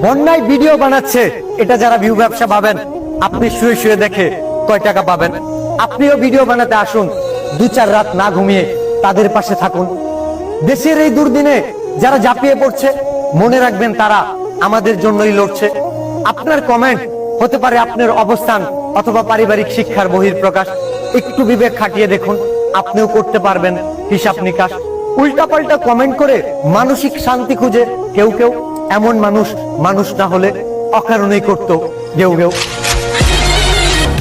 বন্যায় ভিডিও বানাচ্ছে, এটা যারা ভিউ ব্যবসা পাবেন, আপনি শুয়ে শুয়ে দেখে কয় টাকা পাবেন? আপনিও ভিডিও বানাতে আসুন, 2-4 রাত না ঘুমিয়ে তাদের পাশে থাকুন। দেশের এই দুর্দিনে যারা ঝাঁপিয়ে পড়ছে, মনে রাখবেন তারা আমাদের জন্যই লড়ছে। আপনার কমেন্ট হতে পারে আপনার অবস্থান অথবা পারিবারিক শিক্ষার বহিঃপ্রকাশ। একটু বিবেক খাটিয়ে দেখুন, আপনিও করতে পারবেন হিসাব নিকাশ। উল্টাপাল্টা কমেন্ট করে মানসিক শান্তি খুঁজে কেউ কেউ, এমন মানুষ না হলে অকারণেই করত গেউ গেউ।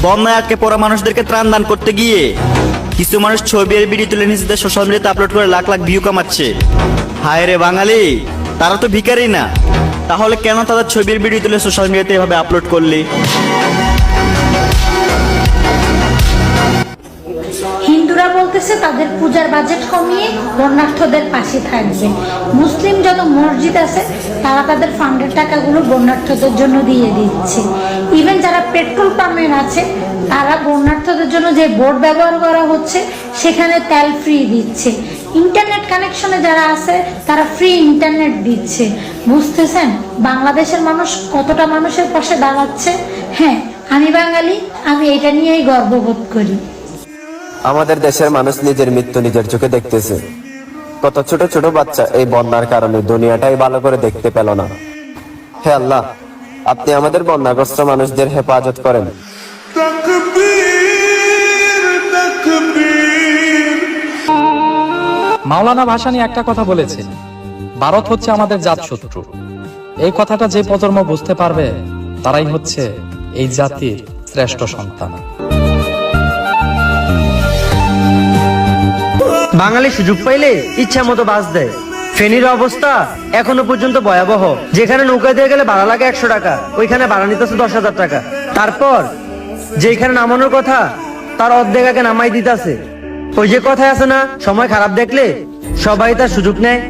বন্যায় আটকে পড়া মানুষদেরকে ত্রাণ দান করতে গিয়ে কিছু মানুষ ছবি আর ভিডিও তুলে নিজেদের সোশ্যাল মিডিয়াতে আপলোড করে লাখ লাখ ভিউ কামাচ্ছে। হায় রে বাঙালি, তারা তো ভিখারি না, তাহলে কেন তাদের ছবির ভিডিও তুলে সোশ্যাল মিডিয়াতে এভাবে আপলোড করলি? হিন্দুরা বলতেছে তাদের পূজার বাজেট কমিয়ে বন্যার্থদের পাশে থাকবে। মুসলিম যত মসজিদ আছে তারা তাদের ফান্ডের টাকাগুলো বন্যার্থদের জন্য দিয়ে দিচ্ছে। ইভেন যারা পেট্রোল পাম্পের আছে তারা বন্যার্থদের জন্য যে বোট ব্যবহার করা হচ্ছে সেখানে তেল ফ্রি দিচ্ছে। ইন্টারনেট কানেকশনে যারা আছে তারা ফ্রি ইন্টারনেট দিচ্ছে। বুঝতেছেন বাংলাদেশের মানুষ কতটা মানুষের পাশে দাঁড়াচ্ছে? হ্যাঁ, আমি বাঙালি, আমি এটা নিয়েই গর্ববোধ করি। আমাদের দেশের মানুষ নিজের মৃত্যু নিজের চোখে দেখতেছে। কত ছোট ছোট বাচ্চা এই বন্যার কারণে দুনিয়াটাই ভালো করে দেখতে পেল না। হে আল্লাহ, আপনি আমাদের বন্যাগ্রস্ত মানুষদের হেফাজত করেন। মাওলানা ভাসানী একটা কথা বলেছে, ভারত হচ্ছে আমাদের জাত শত্রু। এই কথাটা যে প্রজন্ম বুঝতে পারবে তারাই হচ্ছে এই জাতির শ্রেষ্ঠ সন্তান। বাঙালি সুযোগ পাইলে ইচ্ছা মতো বাস দেয়। ফেনীর অবস্থা এখনো পর্যন্ত ভয়াবহ। যেখানে নৌকা দিয়ে গেলে ভাড়া লাগে 100 টাকা, ওইখানে ভাড়া নিতেছে 10,000 টাকা। তারপর যেখানে নামানোর কথা তার অর্ধেক আগে নামাই দিতেছে। ওই যে কথায় আছে না, সময় খারাপ দেখলে সবাই তার সুযোগ নেয়।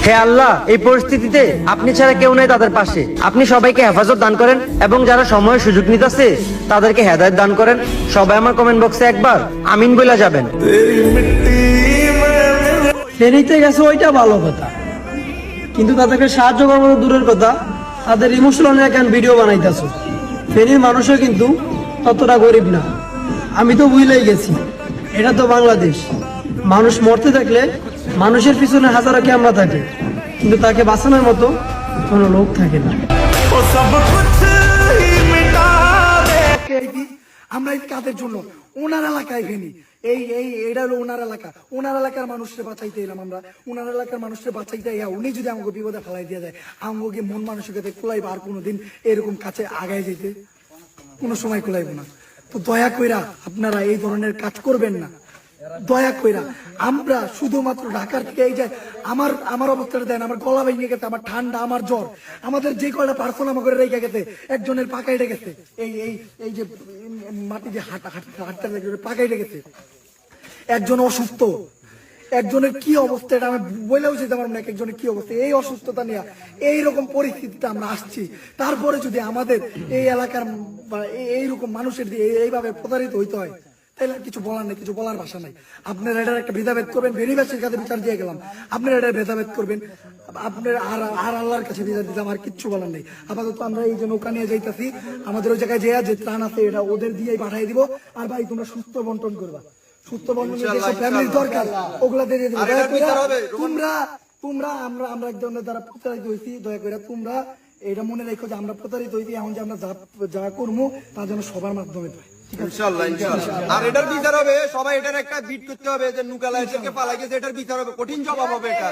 হে আল্লাহ, এই পরিস্থিতিতে আপনি ছাড়া কেউ নেই তাদের পাশে। আপনি সবাইকে হেফাজত দান করেন এবং যারা সময়ের সুযোগ নিতেছে তাদেরকে হেদায়েত দান করেন। সবাই আমার কমেন্ট বক্সে একবার আমিন বলে যাবেন। ফেনীতে গেছে ওইটা ভালো কথা, কিন্তু তাদেরকে সাহায্য করার দূরের কথা, তাদের ইমোশনাল কেন ভিডিও বানাইতেছো। ফেনীর মানুষও কিন্তু ততটা গরিব না। আমি তো ভুলেই গেছি, এটা তো বাংলাদেশ। মানুষ মরতে থাকলে মানুষের পিছনে হাজারো ক্যামেরা থাকে, কিন্তু তাকে বাঁচানোর মতো কোনো লোক থাকে না। আমরা এই কাদের জন্য ওনার এলাকায় ফেনি, এটা হলো ওনার এলাকা। ওনার এলাকার মানুষকে বাঁচাইতে এলাম আমরা। ওনার এলাকার মানুষকে বাঁচাইতে উনি যদি আমাকে বিপদে ফেলাই দিয়ে যায়, আমাকে মন মানসিকতা কুলাইব আর কোনোদিন এরকম কাছে আগায় যেতে কোনো সময় কুলাইব না। তো দয়া কইরা আপনারা এই ধরনের কাজ করবেন না, দয়া কইরা। আমরা শুধুমাত্র ঢাকার থেকে এই যে আমার অবস্থাটা দেন, আমার গলা ভেঙে গেছে, আমার ঠান্ডা, আমার জ্বর, আমাদের যে কয়টা পার্সোনাল আমাকে রেখে গেছে, একজনের পাকাইটে গেছে, এই যে মাটি যে হাঁটতে পাকাইটে গেছে, একজন অসুস্থ, একজনের কি অবস্থা এটা আমি বলেও যেতে পারবো না। একজনের কি অবস্থা, এই অসুস্থতা নিয়ে এইরকম পরিস্থিতিতে আমরা আসছি। তারপরে যদি আমাদের এই এলাকার বা এইরকম মানুষের দিয়ে এইভাবে প্রতারিত হইতে হয়, তাহলে কিছু বলার নেই, কিছু বলার ভাষা নাই। আপনারা এটার একটা ভেদাভেদ করবেন, বেনিবাসীর কাছে বিচার দিয়ে গেলাম, আপনারা এটার ভেদাভেদ করবেন, আপনার আর আল্লাহর কাছে বিচার দিতে আমার কিচ্ছু বলার নেই। আপাতত আমরা এই যে নৌকা নিয়ে যাইতেছি, আমাদের ওই জায়গায় যে ত্রাণ আছে এটা ওদের দিয়েই পাঠিয়ে দিব। আর ভাই তোমরা সুস্থ বন্টন করবা, সুস্থ বন্টন ফ্যামিলির দরকার ওগুলা দিয়ে দিব। তোমরা আমরা একজনের দ্বারা প্রতারিত হয়েছি, দয়া করে তোমরা এটা মনে রেখো যে আমরা প্রতারিত হয়েছি। এখন যে আমরা যা করবো তার জন্য সবার মাধ্যমে ইনশাআল্লাহ ইনশাআল্লাহ। আর এটার বিচার হবে, সবাই এটার একটা বিট করতে হবে যে নুকালা এসে পালাই গেছে, এটার বিচার হবে, কঠিন জবাব হবে এটা।